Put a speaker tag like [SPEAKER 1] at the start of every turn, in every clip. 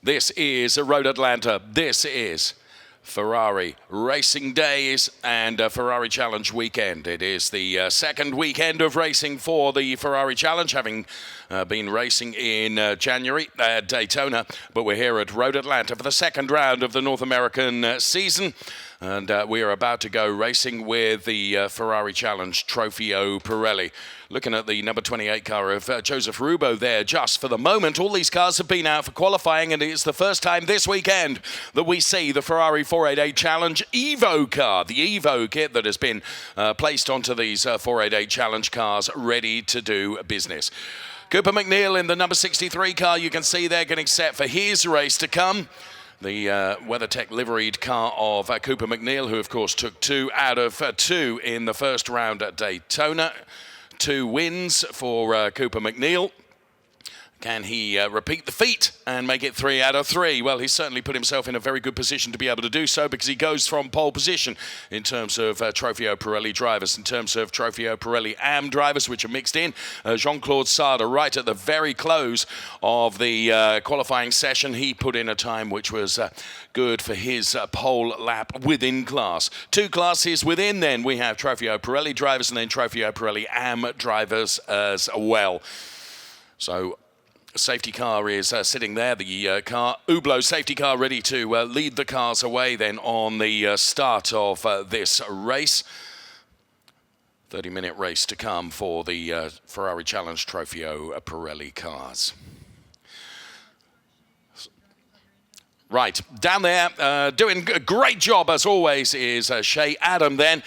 [SPEAKER 1] This is Road Atlanta. This is Ferrari Racing Days and Ferrari Challenge weekend. It is the second weekend of racing for the Ferrari Challenge, having been racing in January at Daytona, but we're here at Road Atlanta for the second round of the North American season. And we are about to go racing with the Ferrari Challenge Trofeo Pirelli. Looking at the number 28 car of Joseph Rubo there just for the moment. All these cars have been out for qualifying, and it's the first time this weekend that we see the Ferrari 488 Challenge Evo car, the Evo kit that has been placed onto these 488 Challenge cars, ready to do business. Cooper Mcneil in the number 63 car, you can see they're getting set for his race to come. The WeatherTech liveried car of Cooper Mcneil, who of course took 2 out of 2 in the first round at Daytona. 2 wins for Cooper Mcneil. Can he repeat the feat and make it 3 out of 3? Well, he's certainly put himself in a very good position to be able to do so, because he goes from pole position in terms of Trofeo Pirelli drivers. In terms of Trofeo Pirelli AM drivers, which are mixed in, Jean-Claude Sarda, right at the very close of the qualifying session, he put in a time which was good for his pole lap within class. 2 classes within then, we have Trofeo Pirelli drivers and then Trofeo Pirelli AM drivers as well. So safety car is sitting there, the car, Hublot safety car, ready to lead the cars away then on the start of this race. 30-minute race to come for the Ferrari Challenge Trofeo Pirelli cars. Right, down there, doing a great job as always is Shay Adam then,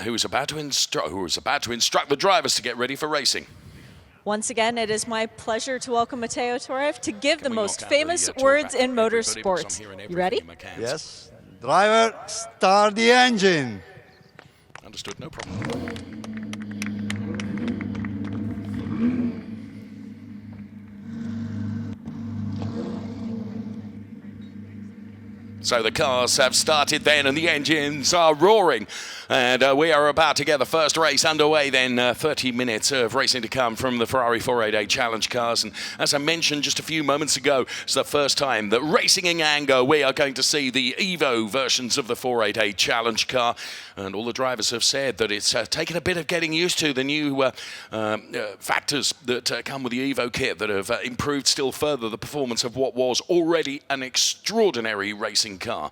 [SPEAKER 1] who is about to instruct the drivers to get ready for racing.
[SPEAKER 2] Once again, it is my pleasure to welcome Matteo Torrev to give the most famous words in motorsports. You ready?
[SPEAKER 3] Yes. Driver, start the engine.
[SPEAKER 1] Understood, no problem. So the cars have started then and the engines are roaring. And we are about to get the first race underway then. 30 minutes of racing to come from the Ferrari 488 Challenge cars. And as I mentioned just a few moments ago, it's the first time that racing in anger, we are going to see the Evo versions of the 488 Challenge car. And all the drivers have said that it's taken a bit of getting used to the new factors that come with the Evo kit that have improved still further the performance of what was already an extraordinary racing car.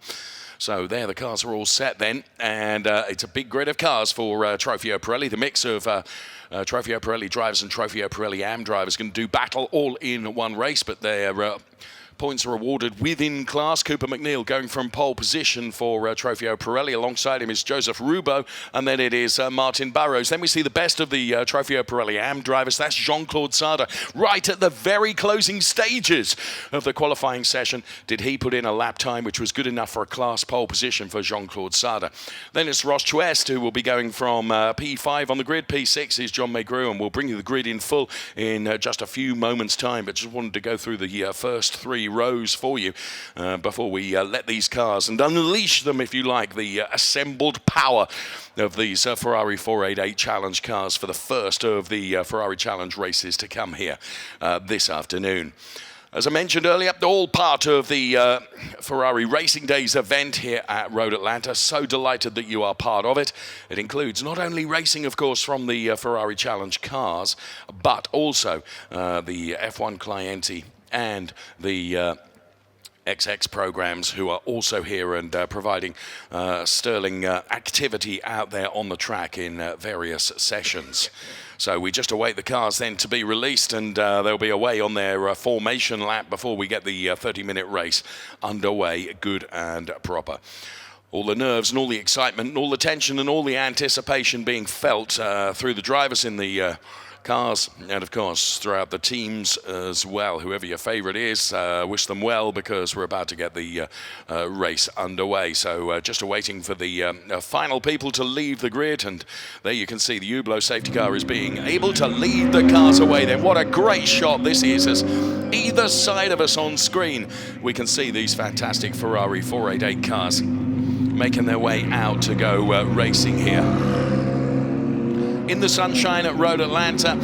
[SPEAKER 1] So there, the cars are all set then, and it's a big grid of cars for Trofeo Pirelli. The mix of Trofeo Pirelli drivers and Trofeo Pirelli AM drivers can do battle all in one race, but they're points are awarded within class. Cooper Mcneil going from pole position for Trofeo Pirelli. Alongside him is Joseph Rubo, and then it is Martin Burrows. Then we see the best of the Trofeo Pirelli AM drivers. That's Jean-Claude Sarda, right at the very closing stages of the qualifying session. Did he put in a lap time which was good enough for a class pole position for Jean-Claude Sarda. Then it's Ross Chuest, who will be going from P5 on the grid. P6 is John Maygrue, and we'll bring you the grid in full in just a few moments' time. But just wanted to go through the first 3 rows for you before we let these cars and unleash them, if you like, the assembled power of these Ferrari 488 Challenge cars for the first of the Ferrari Challenge races to come here this afternoon. As I mentioned earlier, all part of the Ferrari Racing Days event here at Road Atlanta. So delighted that you are part of it. It includes not only racing, of course, from the Ferrari Challenge cars, but also the F1 Clienti and the XX programs, who are also here and providing sterling activity out there on the track in various sessions. So we just await the cars then to be released, and they'll be away on their formation lap before we get the 30-minute race underway, good and proper. All the nerves and all the excitement and all the tension and all the anticipation being felt through the drivers in the cars, and of course throughout the teams as well. Whoever your favorite is, wish them well, because we're about to get the race underway. So just awaiting for the final people to leave the grid, and there you can see the Hublot safety car is being able to lead the cars away then. What a great shot this is, as either side of us on screen we can see these fantastic Ferrari 488 cars making their way out to go racing here in the sunshine at Road Atlanta.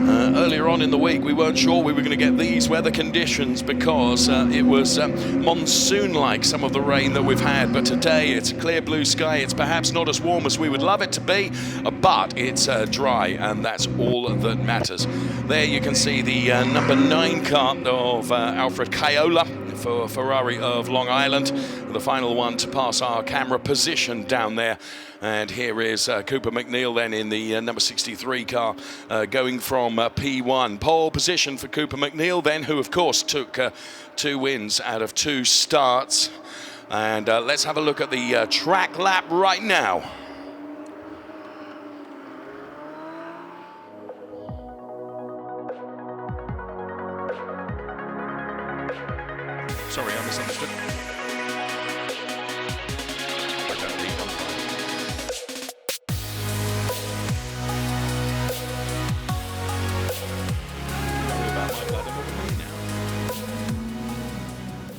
[SPEAKER 1] Earlier on in the week, we weren't sure we were going to get these weather conditions because it was monsoon-like, some of the rain that we've had. But today, it's a clear blue sky. It's perhaps not as warm as we would love it to be, but it's dry, and that's all that matters. There you can see the number 9 car of Alfred Caiola for Ferrari of Long Island, the final one to pass our camera position down there. And here is Cooper Mcneil then in the number 63 car going from P1. Pole position for Cooper Mcneil then, who of course took 2 wins out of 2 starts. And let's have a look at the track lap right now. Sorry, I misunderstood.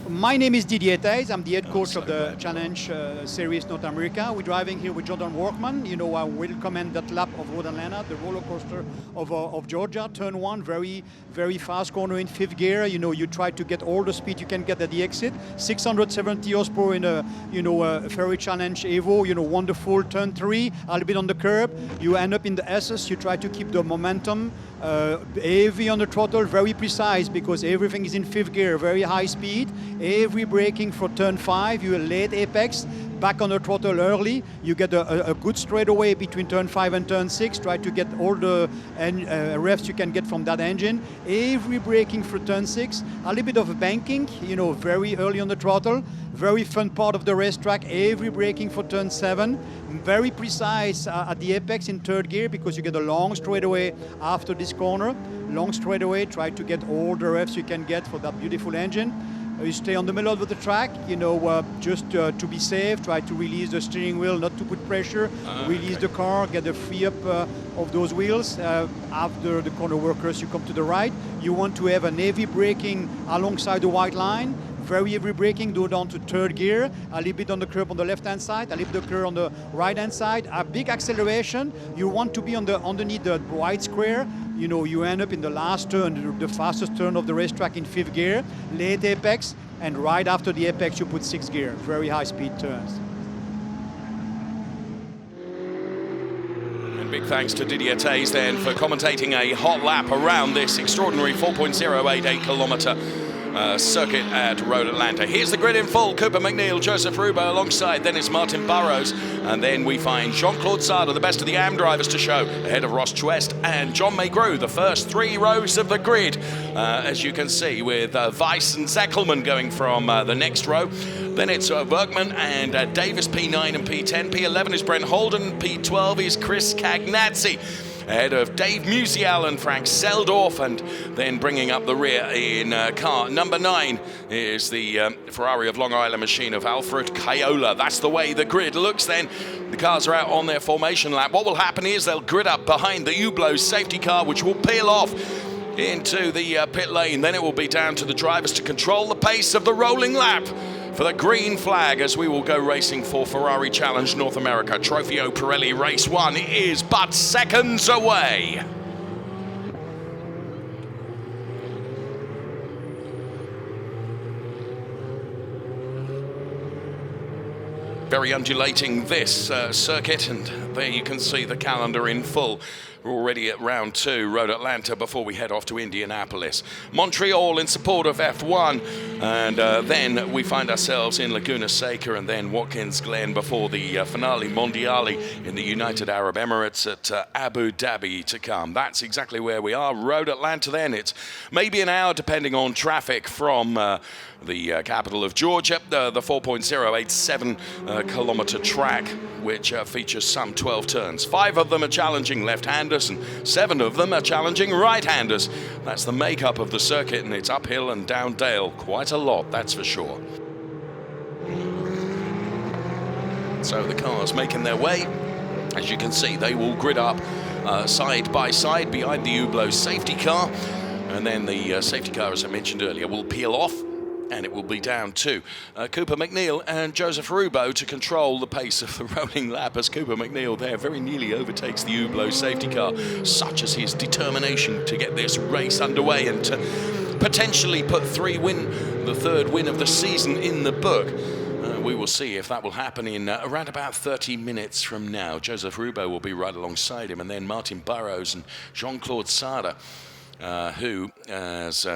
[SPEAKER 4] My name is Didier Theys. I'm the head coach of the Challenge Series North America. We're driving here with Jordan Workman. You know, I will commend that lap of Road Atlanta, the roller coaster of Georgia. Turn 1, very, very fast corner in 5th gear. You know, you try to get all the speed you can get at the exit. 670 horsepower in a, a Ferrari Challenge Evo. You know, wonderful. Turn 3, a little bit on the curb. You end up in the S's. You try to keep the momentum. Heavy on the throttle, very precise because everything is in 5th gear, very high speed. Every braking for turn 5, you're late apex, back on the throttle early. You get a good straightaway between turn 5 and turn 6. Try to get all the revs you can get from that engine. Every braking for turn 6, a little bit of banking, you know, very early on the throttle. Very fun part of the racetrack, every braking for turn 7. Very precise at the apex in 3rd gear because you get a long straightaway after this corner. Long straightaway, try to get all the revs you can get for that beautiful engine. You stay on the middle of the track, you know, just to be safe, try to release the steering wheel, not to put pressure, release the car, get the free up of those wheels. After the corner workers, you come to the right. You want to have an heavy braking alongside the white line. Very heavy braking, go down to 3rd gear, a little bit on the curb on the left-hand side, a little bit on the curb on the right-hand side, a big acceleration. You want to be on the underneath the white square. You know, you end up in the last turn, the fastest turn of the racetrack in 5th gear, late apex, and right after the apex you put 6th gear, very high-speed turns.
[SPEAKER 1] And big thanks to Didier Theys then for commentating a hot lap around this extraordinary 4.088 kilometer circuit at Road Atlanta. Here's the grid in full. Cooper Mcneil, Joseph Rubo alongside. Then it's Martin Burrows. And then we find Jean-Claude Sada, the best of the AM drivers to show, ahead of Ross Chwest and John Maygrue, the first 3 rows of the grid. As you can see, with Weiss and Zeckelman going from the next row. Then it's Bergman and Davis, P9 and P10. P11 is Brent Holden. P12 is Chris Cagnazzi, ahead of Dave Musial and Frank Seldorf, and then bringing up the rear in car number 9 is the Ferrari of Long Island machine of Alfred Caiola. That's the way the grid looks then. The cars are out on their formation lap. What will happen is they'll grid up behind the Hublot safety car, which will peel off into the pit lane. Then it will be down to the drivers to control the pace of the rolling lap for the green flag as we will go racing for Ferrari Challenge North America. Trofeo Pirelli Race 1 is but seconds away. Very undulating this circuit, and there you can see the calendar in full. We're already at round 2, Road Atlanta, before we head off to Indianapolis. Montreal in support of F1, and then we find ourselves in Laguna Seca and then Watkins Glen before the finale mondiale in the United Arab Emirates at Abu Dhabi to come. That's exactly where we are. Road Atlanta then, it's maybe an hour depending on traffic from the capital of Georgia, the 4.087 kilometer track, which features some 12 turns. 5 of them are challenging left-handers and 7 of them are challenging right-handers. That's the makeup of the circuit, and it's uphill and down dale quite a lot, that's for sure. So the cars making their way. As you can see, they will grid up side by side behind the Hublot safety car, and then the safety car, as I mentioned earlier, will peel off And it will be down to Cooper Mcneil and Joseph Roubeau to control the pace of the rolling lap, as Cooper Mcneil there very nearly overtakes the Hublot safety car. Such as his determination to get this race underway and to potentially put the third win of the season in the book. We will see if that will happen in around about 30 minutes from now. Joseph Roubeau will be right alongside him, and then Martin Burrows and Jean-Claude Sarda, who, as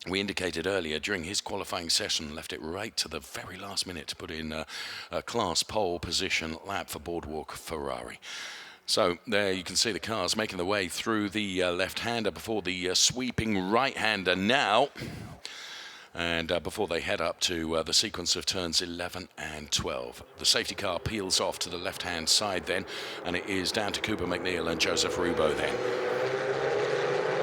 [SPEAKER 1] we indicated earlier, during his qualifying session, left it right to the very last minute to put in a class pole position lap for Boardwalk Ferrari. So there you can see the cars making their way through the left-hander before the sweeping right-hander now. And before they head up to the sequence of turns 11 and 12. The safety car peels off to the left-hand side then, and it is down to Cooper Mcneil and Joseph Roubeau then,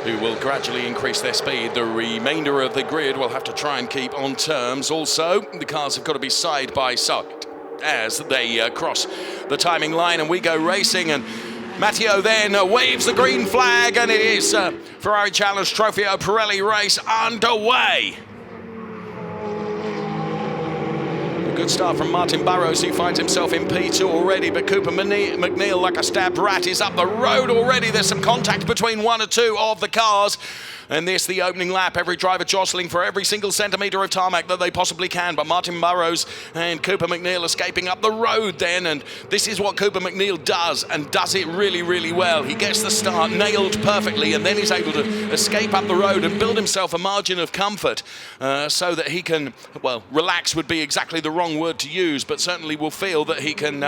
[SPEAKER 1] who will gradually increase their speed. The remainder of the grid will have to try and keep on terms. Also, the cars have got to be side by side as they cross the timing line, and we go racing. And Matteo then waves the green flag, and it is Ferrari Challenge Trofeo Pirelli race underway. Good start from Martin Burrows, who finds himself in P2 already, but Cooper Mcneil, like a stabbed rat, is up the road already. There's some contact between one or two of the cars. And this, the opening lap, every driver jostling for every single centimetre of tarmac that they possibly can. But Martin Burrows and Cooper Mcneil escaping up the road then. And this is what Cooper Mcneil does, and does it really, really well. He gets the start nailed perfectly, and then he's able to escape up the road and build himself a margin of comfort so that he can, well, relax would be exactly the wrong word to use, but certainly will feel that he can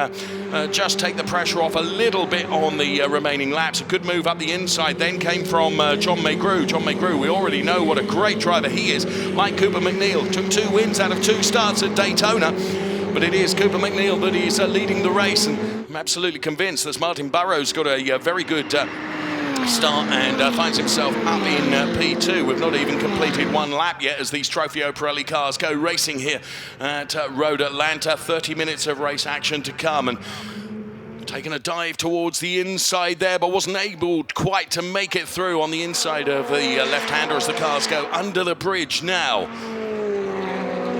[SPEAKER 1] just take the pressure off a little bit on the remaining laps. A good move up the inside then came from John Maygreux. John Maygreux, we already know what a great driver he is. Like Cooper Mcneil, took 2 wins out of 2 starts at Daytona. But it is Cooper Mcneil that is leading the race, and I'm absolutely convinced that Martin Burrows got a very good start and finds himself up in P2. We've not even completed 1 lap yet as these Trofeo Pirelli cars go racing here at Road Atlanta. 30 minutes of race action to come, and taking a dive towards the inside there, but wasn't able quite to make it through on the inside of the left-hander as the cars go under the bridge now.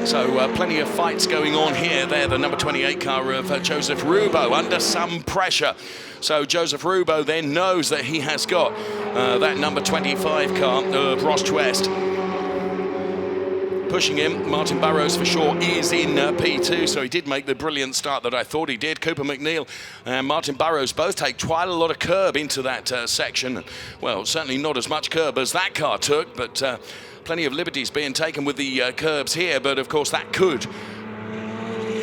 [SPEAKER 1] So plenty of fights going on here. There, the number 28 car of Joseph Roubeau under some pressure. So Joseph Roubeau then knows that he has got that number 25 car of Ross Twest pushing him. Martin Burrows for sure is in P2, so he did make the brilliant start that I thought he did. Cooper Mcneil and Martin Burrows both take quite a lot of curb into that section. Well, certainly not as much curb as that car took, but plenty of liberties being taken with the curbs here. But of course that could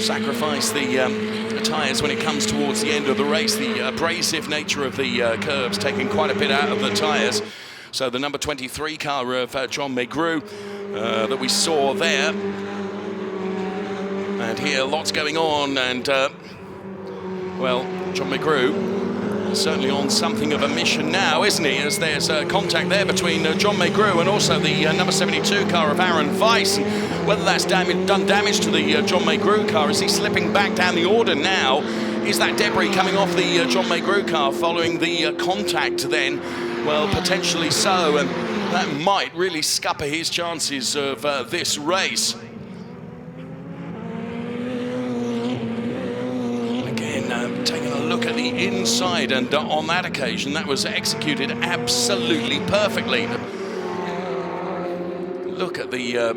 [SPEAKER 1] sacrifice the tyres when it comes towards the end of the race. The abrasive nature of the curbs taking quite a bit out of the tyres. So the number 23 car of John Maygreux that we saw there. And here lots going on, and well, John Maygreux is certainly on something of a mission now, isn't he? As there's contact there between John Maygreux and also the number 72 car of Aaron Weiss. And whether that's done damage to the John Maygreux car, is he slipping back down the order now? Is that debris coming off the John Maygreux car following the contact then? Well, potentially so, and that might really scupper his chances of this race. Again, taking a look at the inside, and on that occasion, that was executed absolutely perfectly. Look at the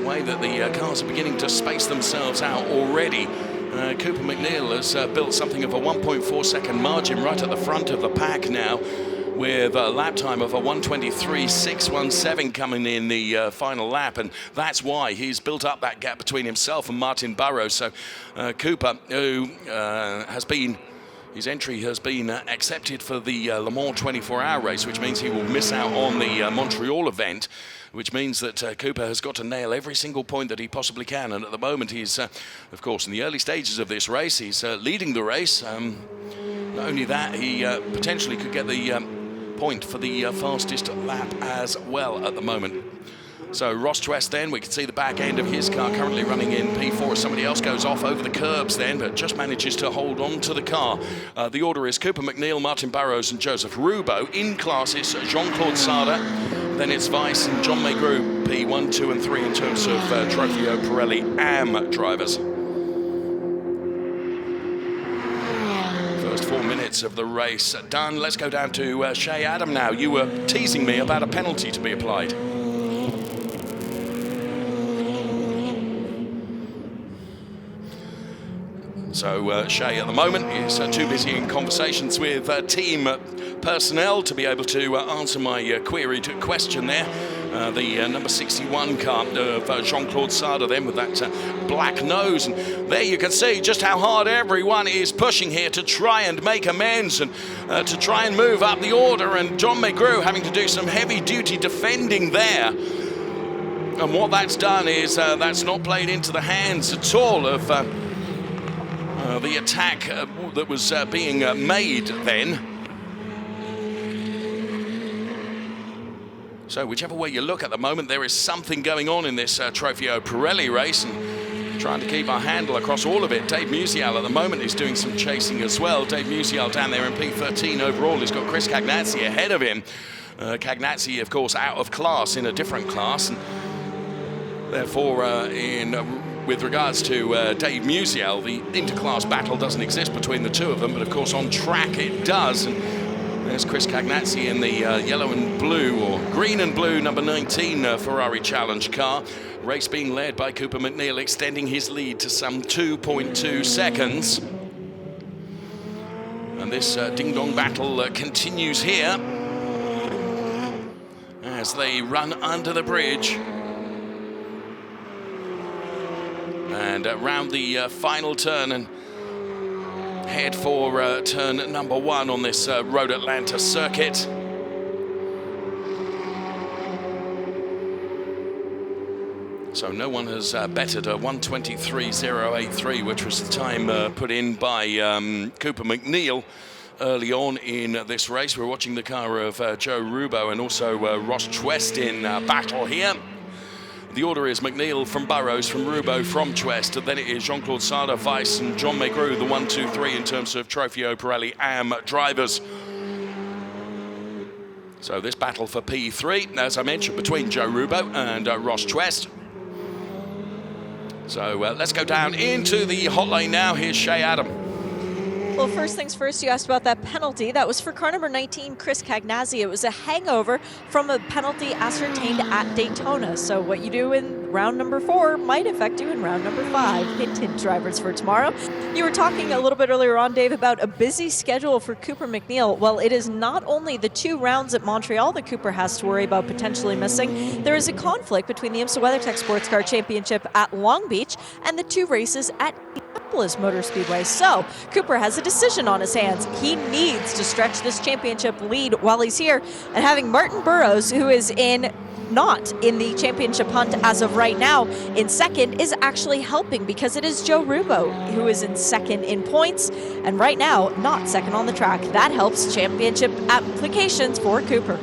[SPEAKER 1] way that the cars are beginning to space themselves out already. Cooper Mcneil has built something of a 1.4 second margin right at the front of the pack now, with a lap time of a 1:23.617 coming in the final lap, and that's why he's built up that gap between himself and Martin Burrows. So Cooper, who his entry has been accepted for the Le Mans 24-hour race, which means he will miss out on the Montreal event, which means that Cooper has got to nail every single point that he possibly can. And at the moment, he's, of course, in the early stages of this race, he's leading the race. Not only that, he potentially could get the point for the fastest lap as well at the moment. So Ross Twest then, we can see the back end of his car currently running in P4 as somebody else goes off over the curbs then, but just manages to hold on to the car. The order is Cooper Mcneil, Martin Burrows and Joseph Roubeau. In classes, Jean-Claude Sarda Then it's Weiss and John Mcneil, P1, 2 and 3 in terms of Trofeo, Pirelli, AM drivers. First 4 minutes of the race done. Let's go down to Shea Adam now. You were teasing me about a penalty to be applied. So Shea at the moment is too busy in conversations with team personnel to be able to answer my queried question there. The number 61 car of Jean-Claude Sarda then with that black nose. And there you can see just how hard everyone is pushing here to try and make amends and to try and move up the order. And John Mcneil having to do some heavy-duty defending there. And what that's done is that's not played into the hands at all of the attack that was being made then. So whichever way you look at the moment, there is something going on in this Trofeo Pirelli race, and trying to keep our handle across all of it. Dave Musial at the moment is doing some chasing as well. Dave Musial down there in P13 overall. He's got Chris Cagnazzi ahead of him. Cagnazzi, of course, out of class in a different class, and therefore with regards to Dave Musial, the interclass battle doesn't exist between the two of them, but of course on track it does. And there's Chris Cagnazzi in the yellow and blue, or green and blue, number 19 Ferrari Challenge car. Race being led by Cooper Mcneil, extending his lead to some 2.2 seconds. And this ding-dong battle continues here as they run under the bridge. And round the final turn and head for turn number 1 on this Road Atlanta circuit. So no one has bettered a 1:23.083, which was the time put in by Cooper Mcneil early on in this race. We're watching the car of Joe Rubo and also Ross Chwest in battle here. The order is Mcneil from Burrows, from Rubo, from Chwest, and then it is Jean-Claude Sarda, Weiss, and John Mcneil, the 1, 2, 3 in terms of Trofeo Pirelli AM drivers. So this battle for P3, as I mentioned, between Joe Rubo and Ross Chwest. So let's go down into the hot lane now. Here's Shea Adam.
[SPEAKER 2] Well, first things first, you asked about that penalty. That was for car number 19, Chris Cagnazzi. It was a hangover from a penalty ascertained at Daytona. So what you do in round number 4 might affect you in round number 5. Hint, hint, drivers for tomorrow. You were talking a little bit earlier on, Dave, about a busy schedule for Cooper Mcneil. Well, it is not only the 2 rounds at Montreal that Cooper has to worry about potentially missing. There is a conflict between the IMSA WeatherTech Sports Car Championship at Long Beach and the 2 races at Motor Speedway. So Cooper has a decision on his hands. He needs to stretch this championship lead while he's here, and having Martin Burrows, who is not in the championship hunt as of right now, in second, is actually helping, because it is Joe Rubo who is in second in points, and right now not second on the track. That helps championship applications for Cooper.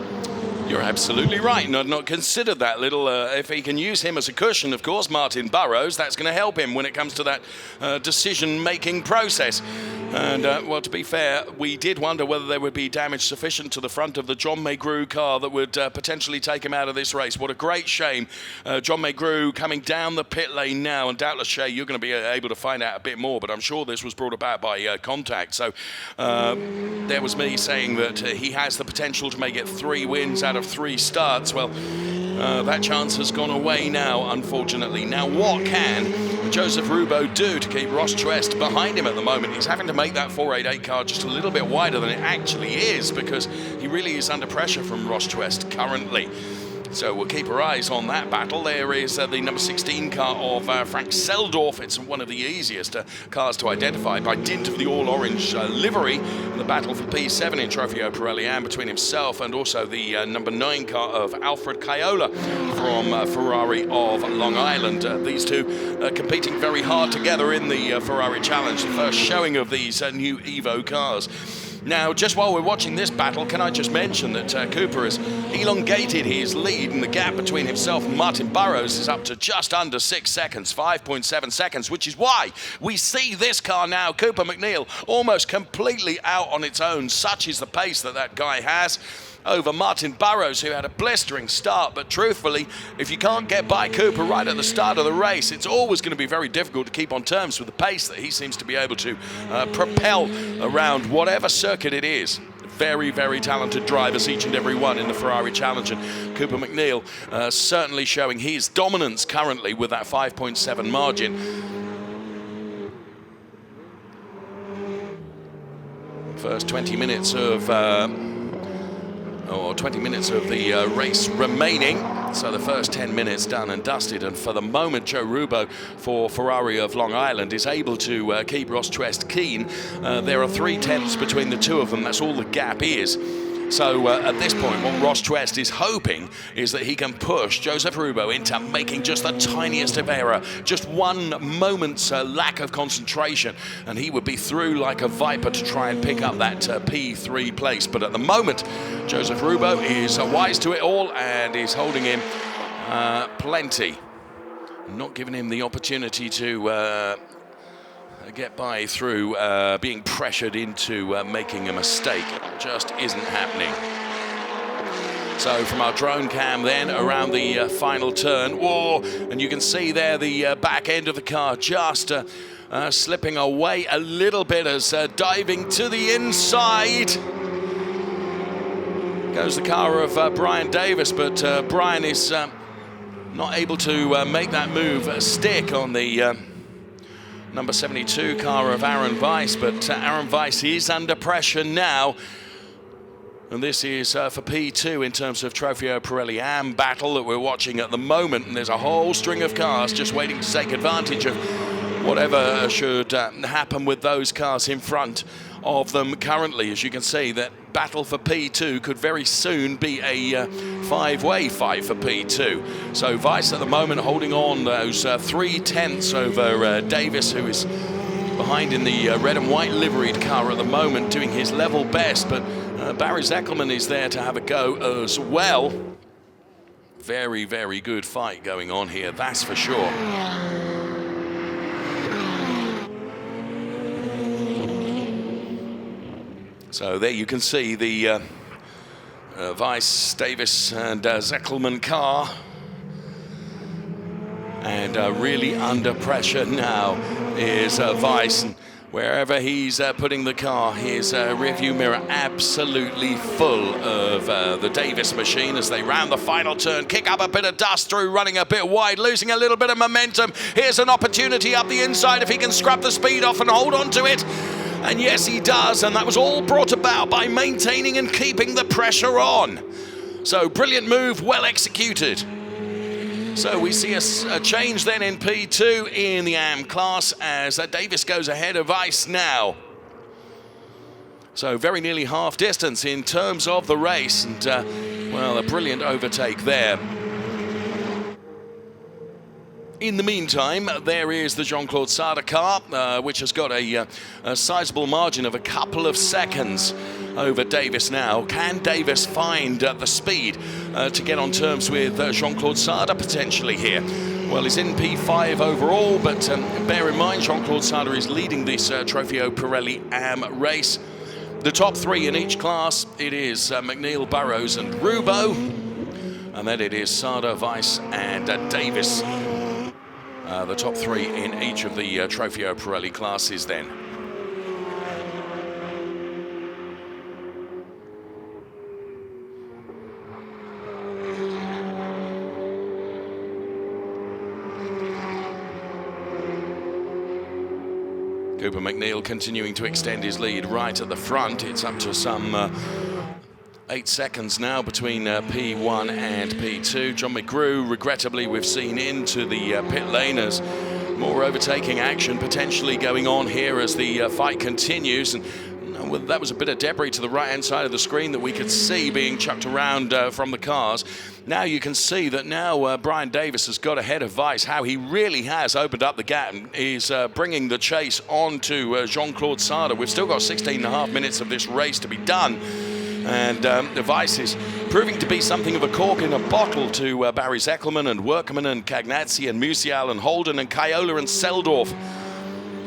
[SPEAKER 1] You're absolutely right, and I'd not considered that little, if he can use him as a cushion, of course, Martin Burrows, that's going to help him when it comes to that decision-making process. And, well, to be fair, we did wonder whether there would be damage sufficient to the front of the John Mcneil car that would potentially take him out of this race. What a great shame. John Mcneil coming down the pit lane now, and doubtless, Shea, you're going to be able to find out a bit more, but I'm sure this was brought about by contact. So there was me saying that he has the potential to make it 3 wins out of 3 starts. Well, that chance has gone away now, unfortunately. Now, what can Joseph Rubo do to keep Ross Chwest behind him at the moment? He's having to make that 488 car just a little bit wider than it actually is, because he really is under pressure from Ross Chwest currently. So we'll keep our eyes on that battle. There is the number 16 car of Frank Seldorf. It's one of the easiest cars to identify by dint of the all-orange livery. The battle for P7 in Trofeo Pirelli AM between himself and also the number 9 car of Alfred Caiola from Ferrari of Long Island. These two competing very hard together in the Ferrari Challenge, the first showing of these new Evo cars. Now, just while we're watching this battle, can I just mention that Cooper has elongated his lead, and the gap between himself and Martin Burrows is up to just under 6 seconds, 5.7 seconds, which is why we see this car now, Cooper Mcneil, almost completely out on its own. Such is the pace that that guy has. over Martin Burrows, who had a blistering start. But truthfully, if you can't get by Cooper right at the start of the race, it's always going to be very difficult to keep on terms with the pace that he seems to be able to propel around whatever circuit it is. Very, very talented drivers, each and every one in the Ferrari Challenge. And Cooper Mcneil certainly showing his dominance currently with that 5.7 margin. First 20 minutes of the race remaining. So the first 10 minutes done and dusted. And for the moment, Joe Rubo for Ferrari of Long Island is able to keep Ross Twest keen. There are 3/10 between the two of them. That's all the gap is. So at this point, what Ross Twest is hoping is that he can push Joseph Rubo into making just the tiniest of error, just one moment's lack of concentration, and he would be through like a viper to try and pick up that P3 place. But at the moment, Joseph Rubo is wise to it all and is holding him plenty, not giving him the opportunity to get by through being pressured into making a mistake. It just isn't happening. So from our drone cam then around the final turn, whoa, and you can see there the back end of the car just slipping away a little bit as diving to the inside goes the car of Brian Davis, but Brian is not able to make that move stick on the number 72 car of Aaron Weiss, but Aaron Weiss is under pressure now. And this is for P2 in terms of Trofeo Pirelli Am battle that we're watching at the moment. And there's a whole string of cars just waiting to take advantage of whatever should happen with those cars in front of them currently. As you can see, that battle for P2 could very soon be a five-way fight for P2. So Weiss at the moment holding on those 3/10 over Davis, who is behind in the red and white liveried car at the moment, doing his level best. But Barry Zeckelman is there to have a go as well. Very, very good fight going on here, that's for sure. So there you can see the Weiss, Davis and Zeckelman car. And really under pressure now is Weiss. And wherever he's putting the car, his rearview mirror absolutely full of the Davis machine as they round the final turn, kick up a bit of dust through, running a bit wide, losing a little bit of momentum. Here's an opportunity up the inside if he can scrub the speed off and hold on to it. And yes, he does, and that was all brought about by maintaining and keeping the pressure on. So brilliant move, well executed. So we see a change then in P2 in the AM class as Davis goes ahead of Weiss now. So very nearly half distance in terms of the race, and well, a brilliant overtake there. In the meantime, there is the Jean-Claude Sarda car, which has got a sizable margin of a couple of seconds over Davis now. Can Davis find the speed to get on terms with Jean-Claude Sarda potentially here? Well, he's in P5 overall, but bear in mind, Jean-Claude Sarda is leading this Trofeo Pirelli Am race. The top three in each class, it is Mcneil, Burrows and Rubo. And then it is Sarda, Weiss and Davis. The top three in each of the Trofeo Pirelli classes then. Cooper Mcneil continuing to extend his lead right at the front. It's up to some 8 seconds now between P1 and P2. John McGrew, regrettably, we've seen into the pit lane as more overtaking action potentially going on here as the fight continues. And well, that was a bit of debris to the right-hand side of the screen that we could see being chucked around from the cars. Now you can see that now Brian Davis has got ahead of Weiss. How he really has opened up the gap and is bringing the chase on to Jean-Claude Sarda. We've still got 16.5 minutes of this race to be done. And Weiss is proving to be something of a cork in a bottle to Barry Zeckelman and Workman and Cagnazzi and Musial and Holden and Kayola and Seldorf,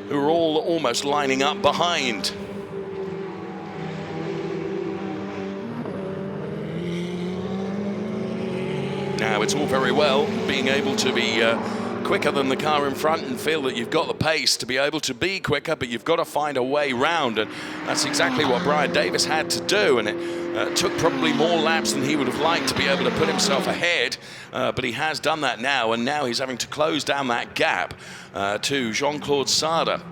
[SPEAKER 1] who are all almost lining up behind. Now, it's all very well being able to be quicker than the car in front and feel that you've got the pace to be able to be quicker, but you've got to find a way round, and that's exactly what Brian Davis had to do, and it took probably more laps than he would have liked to be able to put himself ahead, but he has done that now, and now he's having to close down that gap to Jean-Claude Sarda,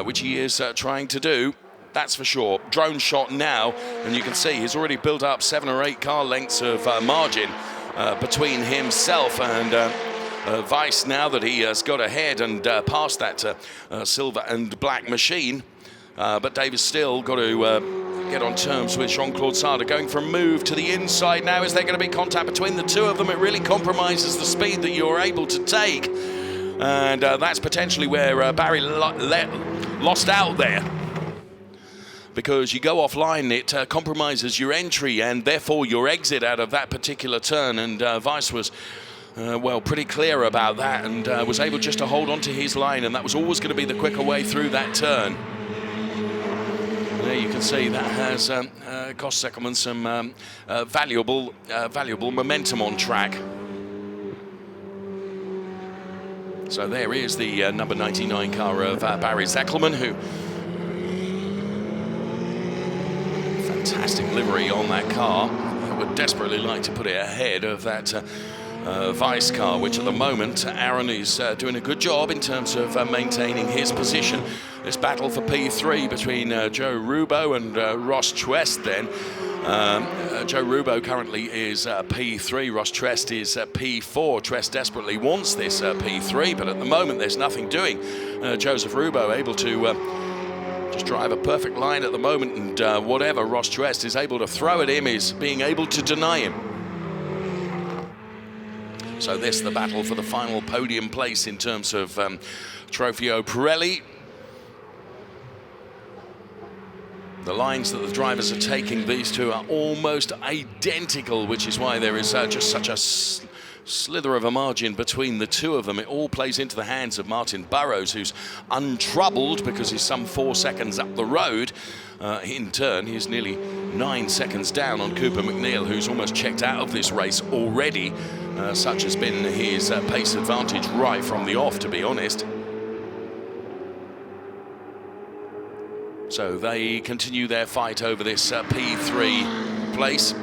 [SPEAKER 1] which he is trying to do. That's for sure. Drone shot now, and you can see he's already built up 7 or 8 car lengths of margin between himself and Weiss now that he has got ahead and past that silver and black machine. But Davis still got to get on terms with Jean-Claude Sarda. Going from move to the inside now. Is there going to be contact between the two of them? It really compromises the speed that you're able to take. And that's potentially where Barry lost out there. Because you go offline, it compromises your entry and therefore your exit out of that particular turn. And Weiss was, well, pretty clear about that and was able just to hold on to his line. And that was always going to be the quicker way through that turn. There you can see that has cost Seckelman some valuable momentum on track. So there is the number 99 car of Barry Seckelman, who... Fantastic livery on that car. I would desperately like to put it ahead of that Weiss car, which at the moment Aaron is doing a good job in terms of maintaining his position. This battle for P3 between Joe Rubo and Ross Twest then. Joe Rubo currently is P3, Ross Twest is P4. Twest desperately wants this P3, but at the moment there's nothing doing. Joseph Rubo able to just drive a perfect line at the moment, and whatever Ross Twest is able to throw at him is being able to deny him. So this, the battle for the final podium place in terms of Trofeo Pirelli. The lines that the drivers are taking, these two are almost identical, which is why there is just such a slither of a margin between the two of them. It all plays into the hands of Martin Burrows, who's untroubled because he's some 4 seconds up the road. In turn, he's nearly 9 seconds down on Cooper Mcneil, who's almost checked out of this race already. Such has been his pace advantage right from the off, to be honest. So they continue their fight over this P3 place.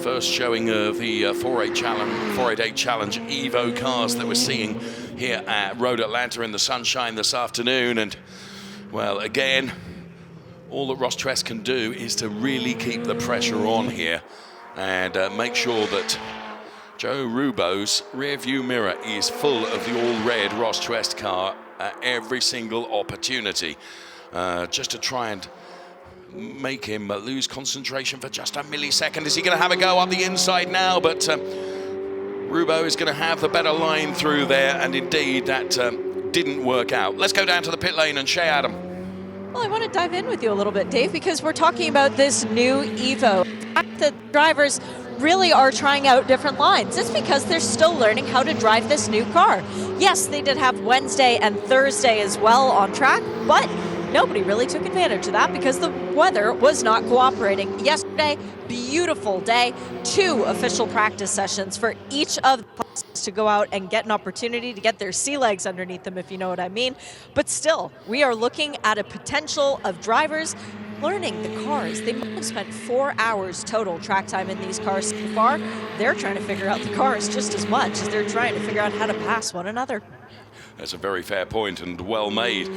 [SPEAKER 1] First showing of the 488 Challenge Evo cars that we're seeing here at Road Atlanta in the sunshine this afternoon. And, well, again, all that Ross Twest can do is to really keep the pressure on here and make sure that Joe Rubo's rear view mirror is full of the all-red Ross Twest car at every single opportunity, just to try and make him lose concentration for just a millisecond. Is he going to have a go up the inside now? But Rubo is going to have the better line through there, and indeed that didn't work out. Let's go down to the pit lane and Shea Adam.
[SPEAKER 2] Well, I want to dive in with you a little bit, Dave, because we're talking about this new Evo. The drivers really are trying out different lines. It's because they're still learning how to drive this new car. Yes, they did have Wednesday and Thursday as well on track, but nobody really took advantage of that because the weather was not cooperating. Yesterday, beautiful day, 2 official practice sessions for each of the pilots to go out and get an opportunity to get their sea legs underneath them, if you know what I mean. But still, we are looking at a potential of drivers learning the cars. They might have spent 4 hours total track time in these cars so far. They're trying to figure out the cars just as much as they're trying to figure out how to pass one another.
[SPEAKER 1] That's a very fair point and well made.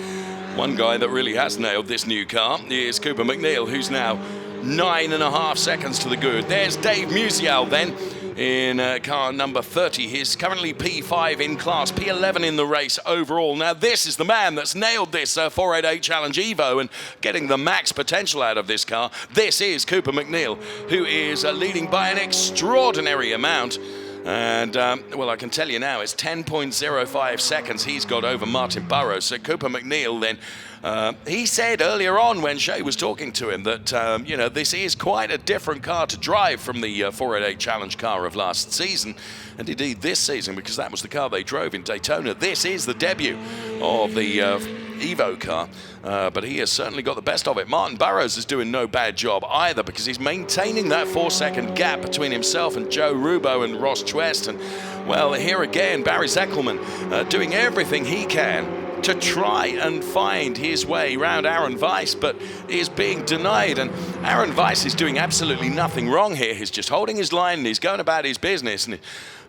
[SPEAKER 1] One guy that really has nailed this new car is Cooper Mcneil, who's now 9.5 seconds to the good. There's Dave Musial then in car number 30. He's currently P5 in class, P11 in the race overall. Now this is the man that's nailed this 488 Challenge Evo and getting the max potential out of this car. This is Cooper Mcneil, who is leading by an extraordinary amount. And, well, I can tell you now, it's 10.05 seconds he's got over Martin Burrows. So Cooper Mcneil then, he said earlier on when Shea was talking to him that, you know, this is quite a different car to drive from the 488 Challenge car of last season. And indeed this season, because that was the car they drove in Daytona. This is the debut of the Evo car, but he has certainly got the best of it. Martin Burrows is doing no bad job either, because he's maintaining that 4-second gap between himself and Joe Rubo and Ross Chwest. And, well, here again, Barry Zeckelman doing everything he can to try and find his way around Aaron Weiss, but is being denied. And Aaron Weiss is doing absolutely nothing wrong here. He's just holding his line and he's going about his business. And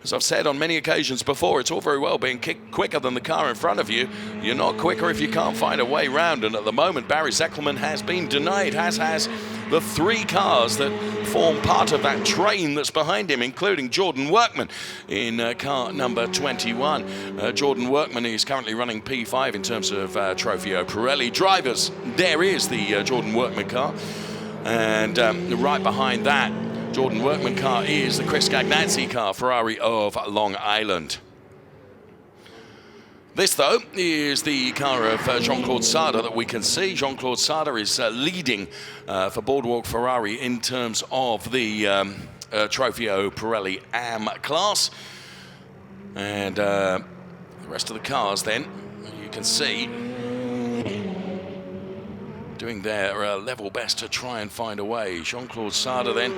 [SPEAKER 1] as I've said on many occasions before, it's all very well being quicker than the car in front of you. You're not quicker if you can't find a way round. And at the moment, Barry Zeckelman has been denied, as has the 3 cars that form part of that train that's behind him, including Jordan Workman in car number 21. Jordan Workman is currently running P5 in terms of Trofeo Pirelli drivers. There is the Jordan Workman car. And right behind that Jordan Workman car is the Chris Cagnazzi car, Ferrari of Long Island. This, though, is the car of Jean-Claude Sarda that we can see. Jean-Claude Sarda is leading for Boardwalk Ferrari in terms of the Trofeo Pirelli AM class. And the rest of the cars, then, you can see, doing their level best to try and find a way. Jean-Claude Sarda, then,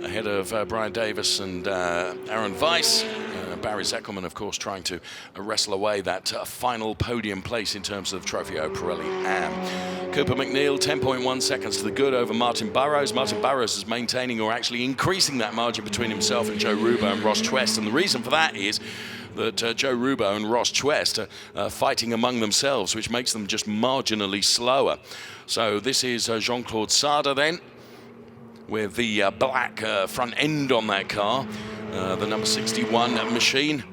[SPEAKER 1] ahead of Brian Davis and Aaron Weiss. Barry Zeckelman, of course, trying to wrestle away that final podium place in terms of Trofeo Pirelli AM. Cooper Mcneil, 10.1 seconds to the good over Martin Burrows. Martin Burrows is maintaining or actually increasing that margin between himself and Joe Rubo and Ross Chwest. And the reason for that is that Joe Rubo and Ross Chwest are fighting among themselves, which makes them just marginally slower. So this is Jean-Claude Sarda then, with the black front end on that car. The number 61 machine,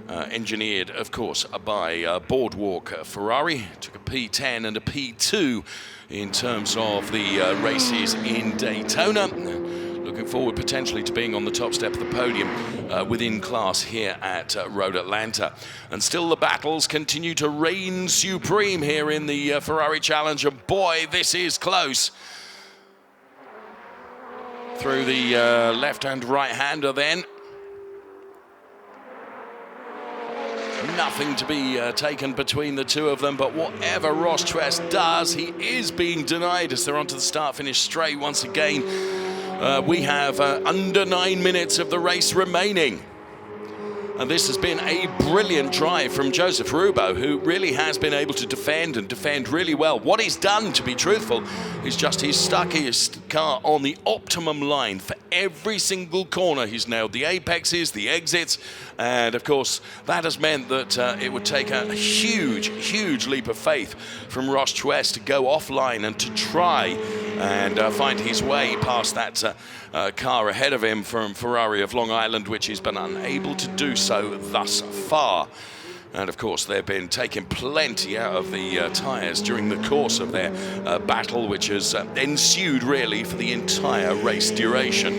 [SPEAKER 1] engineered, of course, by Boardwalk Ferrari. Took a P10 and a P2 in terms of the races in Daytona. Looking forward potentially to being on the top step of the podium within class here at Road Atlanta. And still the battles continue to reign supreme here in the Ferrari Challenge. And boy, this is close. Through the left and right-hander then. Nothing to be taken between the two of them, but whatever Ross Chwest does, he is being denied as they're onto the start-finish straight once again. We have under 9 minutes of the race remaining. And this has been a brilliant drive from Joseph Rubo, who really has been able to defend and defend really well. What he's done, to be truthful, is just he's stuck his car on the optimum line for every single corner. He's nailed the apexes, the exits, and of course that has meant that it would take a huge, huge leap of faith from Ross Chwest to go offline and to try and find his way past that car ahead of him from Ferrari of Long Island, which he's been unable to do so thus far. And of course, they've been taking plenty out of the tyres during the course of their battle, which has ensued really for the entire race duration.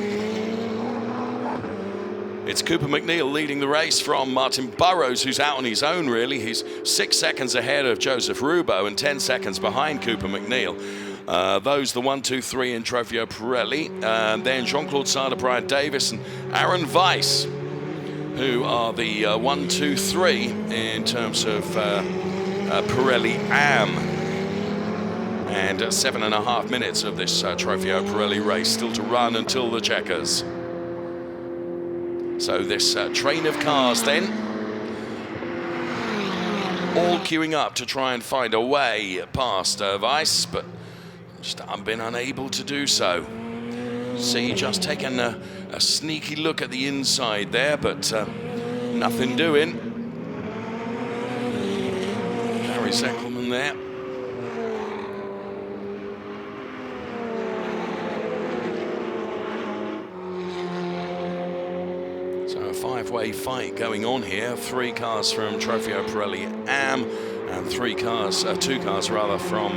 [SPEAKER 1] It's Cooper Mcneil leading the race from Martin Burrows, who's out on his own really. He's 6 seconds ahead of Joseph Rubo and 10 seconds behind Cooper Mcneil. Those the 1, 2, 3 in Trofeo Pirelli. Then Jean-Claude Sarda, Brian Davis and Aaron Weiss, who are the 1, 2, 3 in terms of Pirelli AM. And 7.5 minutes of this Trofeo Pirelli race still to run until the checkers. So this train of cars then, all queuing up to try and find a way past Weiss, but just been unable to do so. See, just taking a sneaky look at the inside there, but nothing doing. Barry Zeckelman there. So a 5-way fight going on here. 3 cars from Trofeo Pirelli AM and 2 cars rather from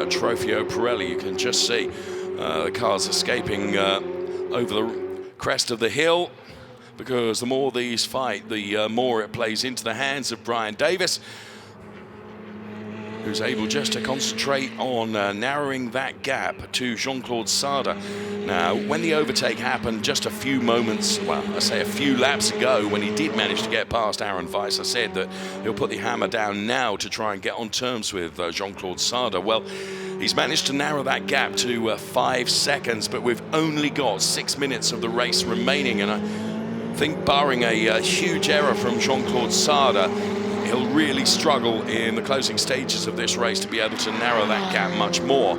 [SPEAKER 1] Trofeo Pirelli. You can just see the cars escaping over the crest of the hill, because the more these fight, the more it plays into the hands of Brian Davis. who's able just to concentrate on narrowing that gap to Jean-Claude Sarda. Now, when the overtake happened just a few moments, well, I say a few laps ago, when he did manage to get past Aaron Weiss, I said that he'll put the hammer down now to try and get on terms with Jean-Claude Sarda. Well, he's managed to narrow that gap to 5 seconds, but we've only got 6 minutes of the race remaining, and I think barring a huge error from Jean-Claude Sarda, he'll really struggle in the closing stages of this race to be able to narrow that gap much more.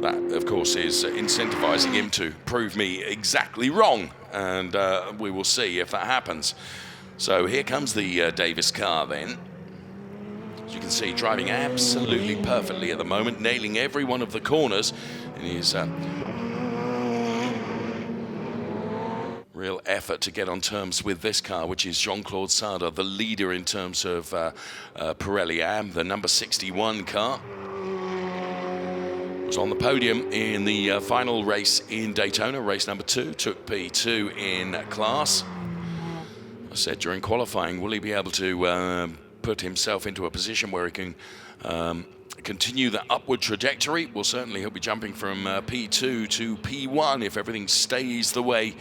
[SPEAKER 1] That, of course, is incentivizing him to prove me exactly wrong, and we will see if that happens. So here comes the Davis car then. As you can see, driving absolutely perfectly at the moment, nailing every one of the corners in his real effort to get on terms with this car, which is Jean-Claude Sarda, the leader in terms of Pirelli AM, the number 61 car. Was on the podium in the final race in Daytona, race number 2, took P2 in class. I said during qualifying, will he be able to put himself into a position where he can continue the upward trajectory? Well, certainly he'll be jumping from P2 to P1 if everything stays the way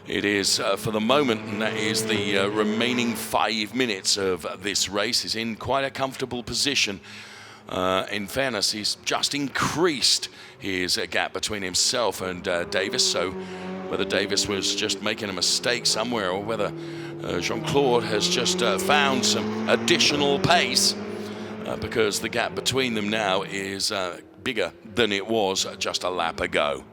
[SPEAKER 1] it is for the moment, and that is the remaining 5 minutes of this race. He's in quite a comfortable position. In fairness, he's just increased his gap between himself and Davis, so whether Davis was just making a mistake somewhere or whether Jean-Claude has just found some additional pace, because the gap between them now is bigger than it was just a lap ago.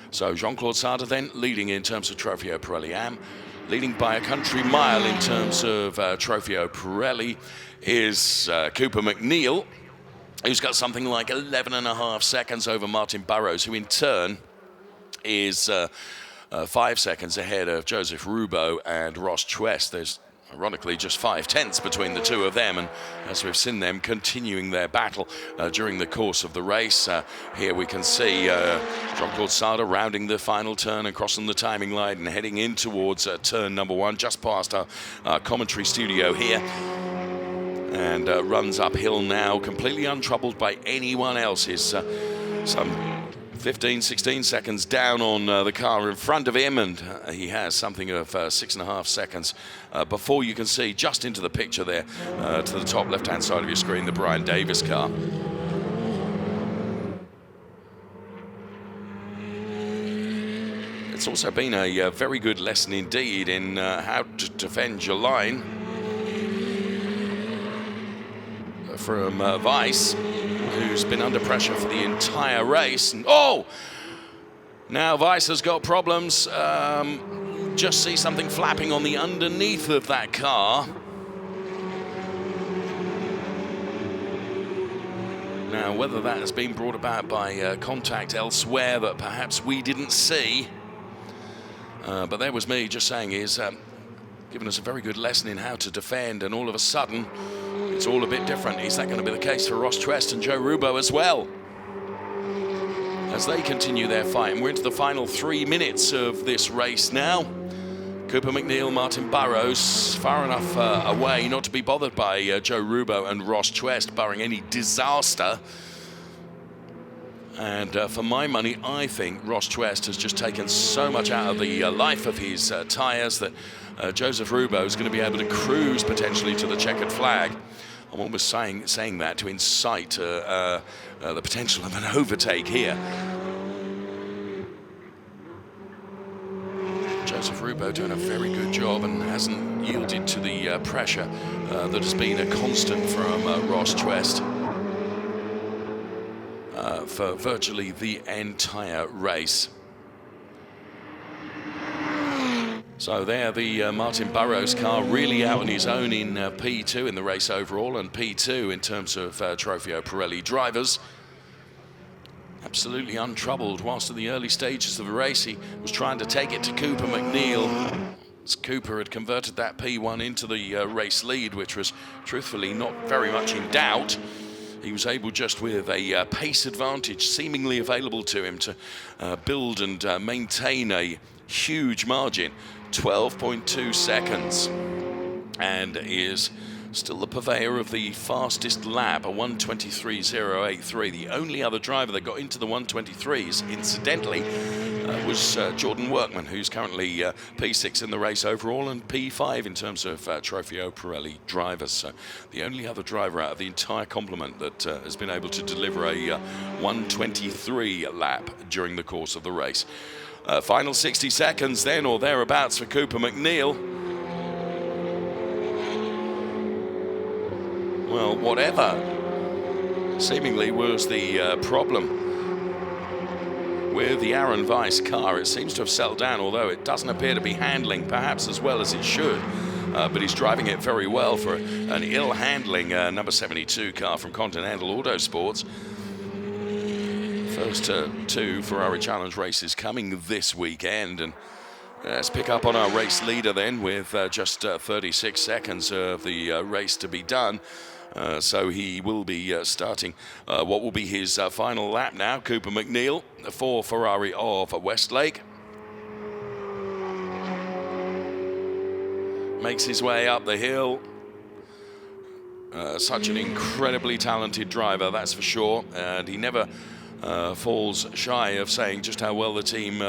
[SPEAKER 1] So Jean-Claude Sarda then leading in terms of Trofeo Pirelli AM, leading by a country mile in terms of Trofeo Pirelli is Cooper Mcneil, who's got something like 11.5 seconds over Martin Burrows, who in turn is 5 seconds ahead of Joseph Rubo and Ross Chwest. There's ironically just 5/10 between the two of them, and as we've seen them continuing their battle during the course of the race, here we can see Jean-Claude Sarda rounding the final turn and crossing the timing line and heading in towards turn number 1, just past our commentary studio here, and runs uphill now, completely untroubled by anyone else. He's some 15, 16 seconds down on the car in front of him, and he has something of 6.5 seconds before you can see just into the picture there to the top left-hand side of your screen, the Brian Davis car. It's also been a very good lesson indeed in how to defend your line from Weiss, who's been under pressure for the entire race. And now Weiss has got problems. Just see something flapping on the underneath of that car. Now, whether that has been brought about by contact elsewhere that perhaps we didn't see, but there was me just saying, is giving us a very good lesson in how to defend, and all of a sudden it's all a bit different. Is that going to be the case for Ross Chwest and Joe Rubo as well, as they continue their fight? And we're into the final 3 minutes of this race now. Cooper Mcneil, Martin Burrows far enough away not to be bothered by Joe Rubo and Ross Chwest, barring any disaster. And for my money, I think Ross Chwest has just taken so much out of the life of his tyres that Joseph Rubo is going to be able to cruise potentially to the checkered flag. I'm almost saying that to incite the potential of an overtake here. Joseph Rubo doing a very good job and hasn't yielded to the pressure that has been a constant from Ross Chwest for virtually the entire race. So there, the Martin Burrows car really out on his own in P2 in the race overall, and P2 in terms of Trofeo Pirelli drivers. Absolutely untroubled, whilst in the early stages of the race he was trying to take it to Cooper Mcneil, as Cooper had converted that P1 into the race lead, which was truthfully not very much in doubt. He was able, just with a pace advantage seemingly available to him, to build and maintain a huge margin, 12.2 seconds, and is still the purveyor of the fastest lap, a 1:23.083. The only other driver that got into the 1:23s, incidentally, was Jordan Workman, who's currently P6 in the race overall and P5 in terms of Trofeo Pirelli drivers. So the only other driver out of the entire complement that has been able to deliver a 1:23 lap during the course of the race. Final 60 seconds then, or thereabouts, for Cooper Mcneil. Well, whatever seemingly was the problem with the Aaron Weiss car, it seems to have settled down, although it doesn't appear to be handling perhaps as well as it should. But he's driving it very well for an ill-handling number 72 car from Continental Autosports. First two Ferrari Challenge races coming this weekend, and let's pick up on our race leader then with just 36 seconds of the race to be done. So he will be starting what will be his final lap now. Cooper Mcneil for Ferrari of Westlake. Makes his way up the hill. Such an incredibly talented driver, that's for sure. And he never falls shy of saying just how well the team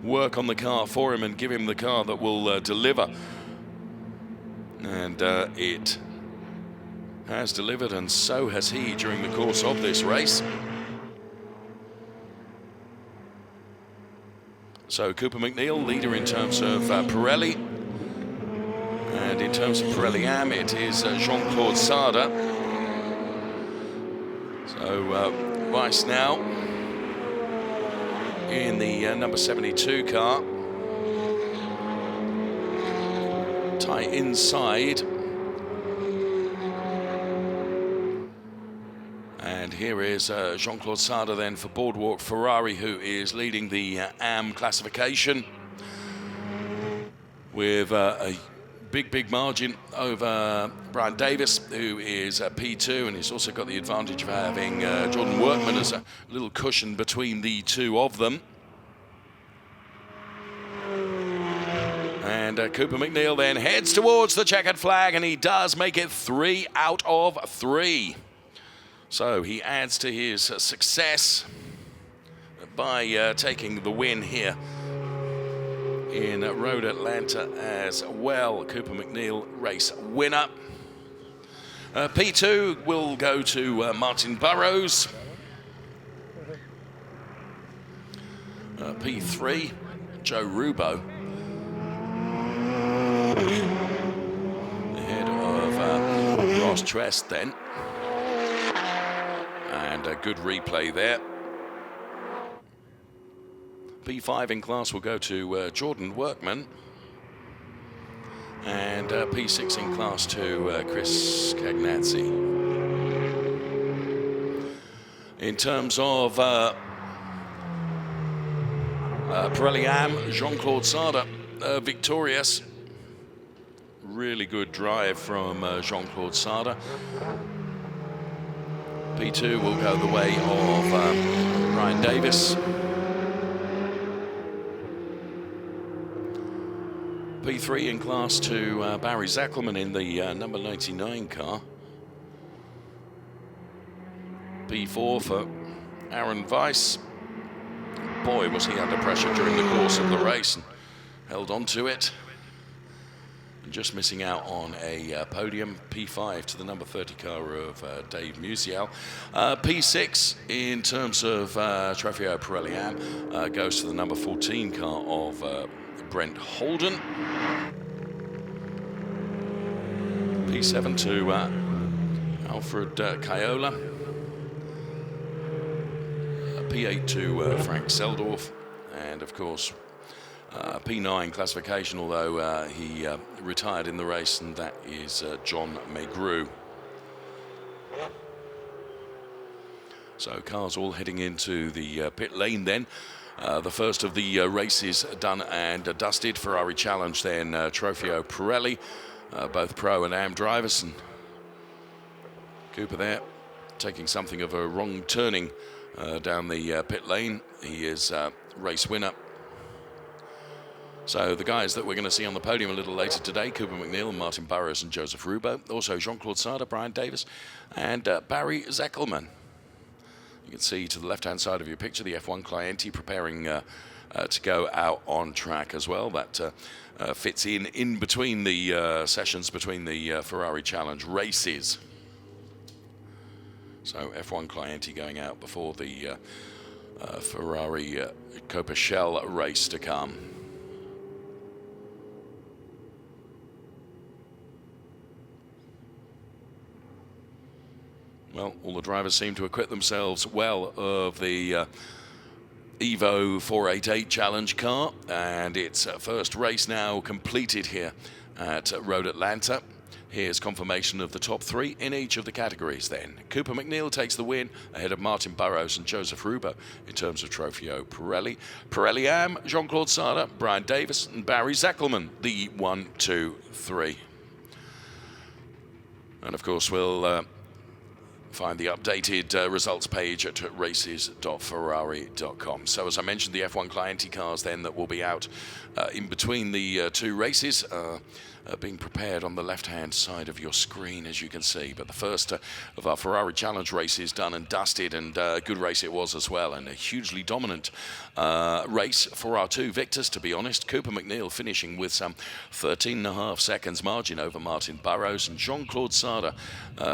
[SPEAKER 1] work on the car for him and give him the car that will deliver. And it has delivered, and so has he during the course of this race. So Cooper Mcneil, leader in terms of Pirelli. And in terms of Pirelli Am, it is Jean-Claude Sarda. So Weiss now in the number 72 car. Tight inside. And here is Jean-Claude Sarda then for Boardwalk Ferrari, who is leading the AM classification with a big margin over Brian Davis, who is P2, and he's also got the advantage of having Jordan Workman as a little cushion between the two of them. And Cooper Mcneil then heads towards the checkered flag, and he does make it 3 out of 3. So he adds to his success by taking the win here in Road Atlanta as well. Cooper Mcneil, race winner. P2 will go to Martin Burrows. P3, Joe Rubo. Ahead of Ross Trest then. And a good replay there. P5 in class will go to Jordan Workman. And P6 in class to Chris Cagnazzi. In terms of Pirelli Am, Jean-Claude Sarda victorious. Really good drive from Jean-Claude Sarda. P2 will go the way of Ryan Davis. P3 in class to Barry Zackelman in the number 99 car. P4 for Aaron Weiss. Boy, was he under pressure during the course of the race and held on to it. Just missing out on a podium. P5 to the number 30 car of Dave Musial. P6 in terms of Trofeo Pirelli Am goes to the number 14 car of Brent Holden. P7 to Alfred Caiola. P8 to Frank Seldorf. And of course, P9 classification, although he retired in the race, and that is John Megru. So cars all heading into the pit lane then. The first of the races done and dusted. Ferrari Challenge then, Trofeo Pirelli, both pro and am drivers. And Cooper there taking something of a wrong turning down the pit lane. He is race winner. So the guys that we're going to see on the podium a little later today, Cooper Mcneil, Martin Burrows and Joseph Rubo. Also Jean-Claude Sarda, Brian Davis and Barry Zeckelman. You can see to the left-hand side of your picture the F1 Clienti preparing to go out on track as well. That fits in between the sessions between the Ferrari Challenge races. So F1 Clienti going out before the Ferrari Copa Shell race to come. Well, all the drivers seem to acquit themselves well of the Evo 488 Challenge car, and its first race now completed here at Road Atlanta. Here's confirmation of the top three in each of the categories then. Cooper Mcneil takes the win ahead of Martin Burrows and Joseph Rubo in terms of Trofeo Pirelli. Pirelli Am, Jean-Claude Sarda, Brian Davis and Barry Zeckelman, the 1, 2, 3. And of course we'll find the updated results page at races.ferrari.com. So as I mentioned, the F1 Clienti cars then that will be out in between the two races being prepared on the left-hand side of your screen, as you can see. But the first of our Ferrari Challenge races done and dusted, and a good race it was as well, and a hugely dominant race for our two victors, to be honest. Cooper Mcneil finishing with some 13.5 seconds margin over Martin Burrows, and Jean-Claude Sarda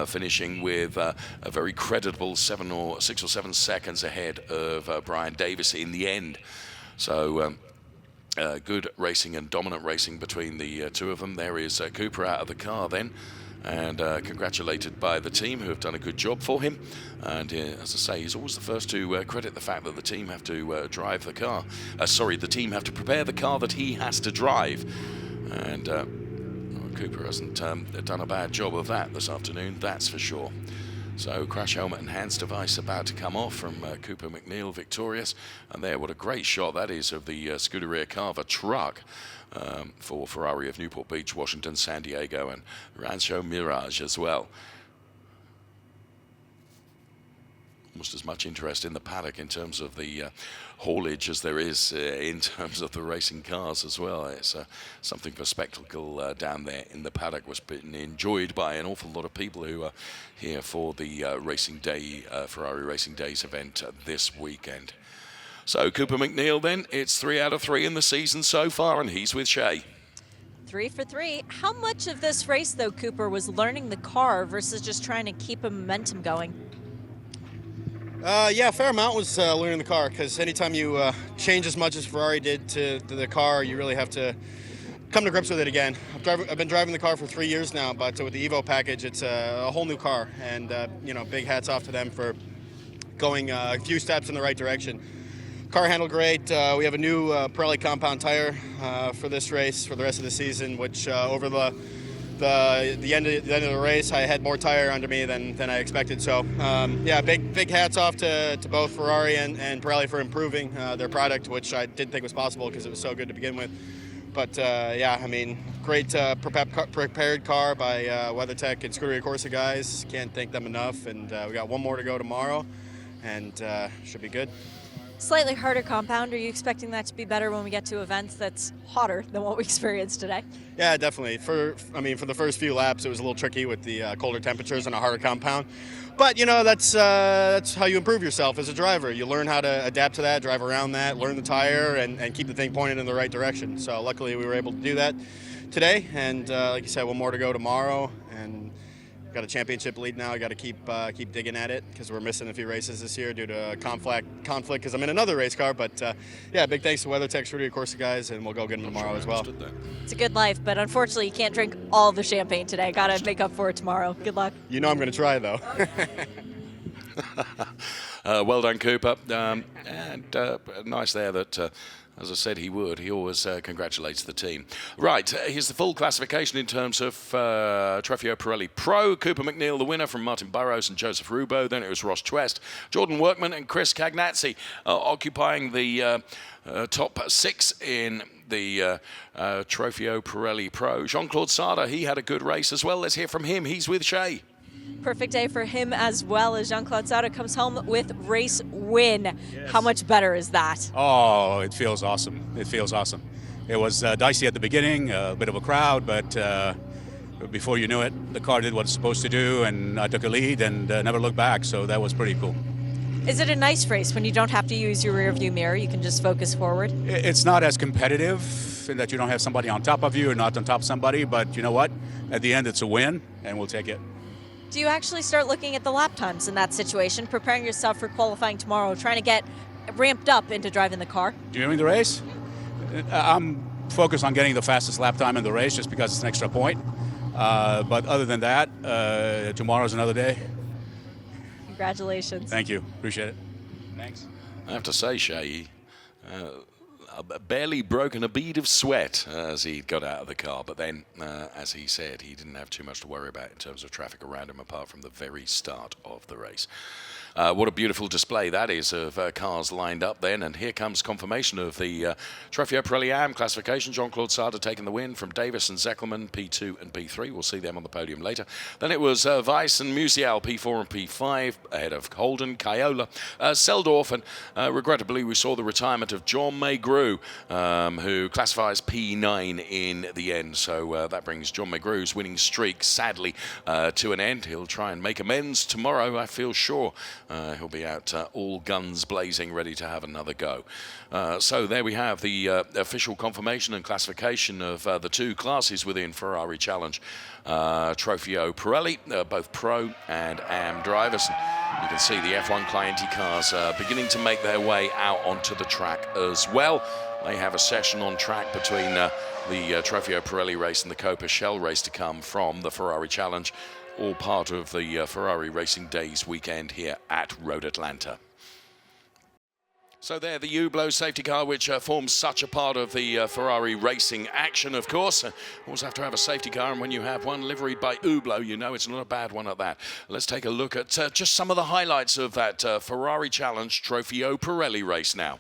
[SPEAKER 1] finishing with a very creditable 6 or 7 seconds ahead of Brian Davis in the end. So good racing and dominant racing between the two of them. There is Cooper out of the car then, and congratulated by the team who have done a good job for him. And as I say, he's always the first to credit the fact that the team have to drive the car. The team have to prepare the car that he has to drive. And Cooper hasn't done a bad job of that this afternoon, that's for sure. So crash helmet and hands device about to come off from Cooper Mcneil, victorious. And there, what a great shot that is of the Scuderia Carver truck for Ferrari of Newport Beach, Washington, San Diego, and Rancho Mirage as well. Almost as much interest in the paddock in terms of the haulage as there is in terms of the racing cars as well. It's something for spectacle down there in the paddock, was been enjoyed by an awful lot of people who are here for the Racing Day, Ferrari Racing Days event this weekend. So Cooper Mcneil then, it's 3 out of 3 in the season so far, and he's with Shea.
[SPEAKER 2] 3 for 3. How much of this race, though, Cooper, was learning the car versus just trying to keep a momentum going?
[SPEAKER 5] Yeah, a fair amount was learning the car, because anytime you change as much as Ferrari did to the car, you really have to come to grips with it again. I've been driving the car for 3 years now, but with the Evo package, it's a whole new car, and big hats off to them for going a few steps in the right direction. Car handled great. We have a new Pirelli compound tire for this race for the rest of the season, which over the end of the race, I had more tire under me than I expected. So yeah, big hats off to both Ferrari and Pirelli for improving their product, which I didn't think was possible because it was so good to begin with. But yeah, I mean, great prepared car by WeatherTech and Scuderia Corsa guys. Can't thank them enough. And we got one more to go tomorrow, and should be good.
[SPEAKER 2] Slightly harder compound. Are you expecting that to be better when we get to events that's hotter than what we experienced today?
[SPEAKER 5] Yeah, definitely. For the first few laps, it was a little tricky with the colder temperatures and a harder compound. But that's how you improve yourself as a driver. You learn how to adapt to that, drive around that, learn the tire, and keep the thing pointed in the right direction. So luckily, we were able to do that today. And like you said, one more to go tomorrow. And got a championship lead now. I got to keep digging at it because we're missing a few races this year due to conflict because I'm in another race car. But yeah, big thanks to WeatherTech, Scuderia Corsa guys, and we'll go get them tomorrow as well.
[SPEAKER 2] It's a good life, but unfortunately you can't drink all the champagne today. Got to make up for it tomorrow. Good luck.
[SPEAKER 5] You know I'm going to try though.
[SPEAKER 1] Well done, Cooper. And nice there that. As I said he would. He always congratulates the team. Right, here's the full classification in terms of Trofeo Pirelli Pro. Cooper Mcneil, the winner from Martin Burrows and Joseph Rubo. Then it was Ross Twest, Jordan Workman and Chris Cagnazzi occupying the top 6 in the Trofeo Pirelli Pro. Jean-Claude Sarda, he had a good race as well. Let's hear from him. He's with Shea.
[SPEAKER 2] Perfect day for him as well, as Jean-Claude Sarda comes home with race win.
[SPEAKER 6] Yes.
[SPEAKER 2] How much better is that?
[SPEAKER 6] Oh, it feels awesome. It feels awesome. It was dicey at the beginning, a bit of a crowd, but before you knew it, the car did what it's supposed to do, and I took a lead and never looked back, so that was pretty cool.
[SPEAKER 2] Is it a nice race when you don't have to use your rear view mirror? You can just focus forward?
[SPEAKER 6] It's not as competitive in that you don't have somebody on top of you or not on top of somebody, but you know what? At the end, it's a win, and we'll take it.
[SPEAKER 2] Do you actually start looking at the lap times in that situation, preparing yourself for qualifying tomorrow, trying to get ramped up into driving the car?
[SPEAKER 6] During the race, I'm focused on getting the fastest lap time in the race just because it's an extra point. But other than that, tomorrow's another day.
[SPEAKER 2] Congratulations.
[SPEAKER 6] Thank you. Appreciate it. Thanks.
[SPEAKER 1] I have to say, Shay, barely broken a bead of sweat as he got out of the car. But then, as he said, he didn't have too much to worry about in terms of traffic around him apart from the very start of the race. What a beautiful display that is of cars lined up then. And here comes confirmation of the Trofeo Pirelli AM classification. Jean-Claude Sarda taking the win from Davis and Zeckelman, P2 and P3. We'll see them on the podium later. Then it was Weiss and Musial, P4 and P5, ahead of Holden, Kaiola, Seldorf. And regrettably, we saw the retirement of John Maygrew, who classifies P9 in the end. So that brings John Maygru's winning streak, sadly, to an end. He'll try and make amends tomorrow, I feel sure. He'll be out all guns blazing, ready to have another go. So there we have the official confirmation and classification of the two classes within Ferrari Challenge. Trofeo Pirelli, both Pro and Am drivers. You can see the F1 Clienti cars beginning to make their way out onto the track as well. They have a session on track between the Trofeo Pirelli race and the Copa Shell race to come from the Ferrari Challenge. All part of the Ferrari Racing Days weekend here at Road Atlanta. So there, the Hublot safety car, which forms such a part of the Ferrari racing action, of course. Always have to have a safety car, and when you have one liveried by Hublot, you know it's not a bad one at that. Let's take a look at just some of the highlights of that Ferrari Challenge Trofeo Pirelli race now.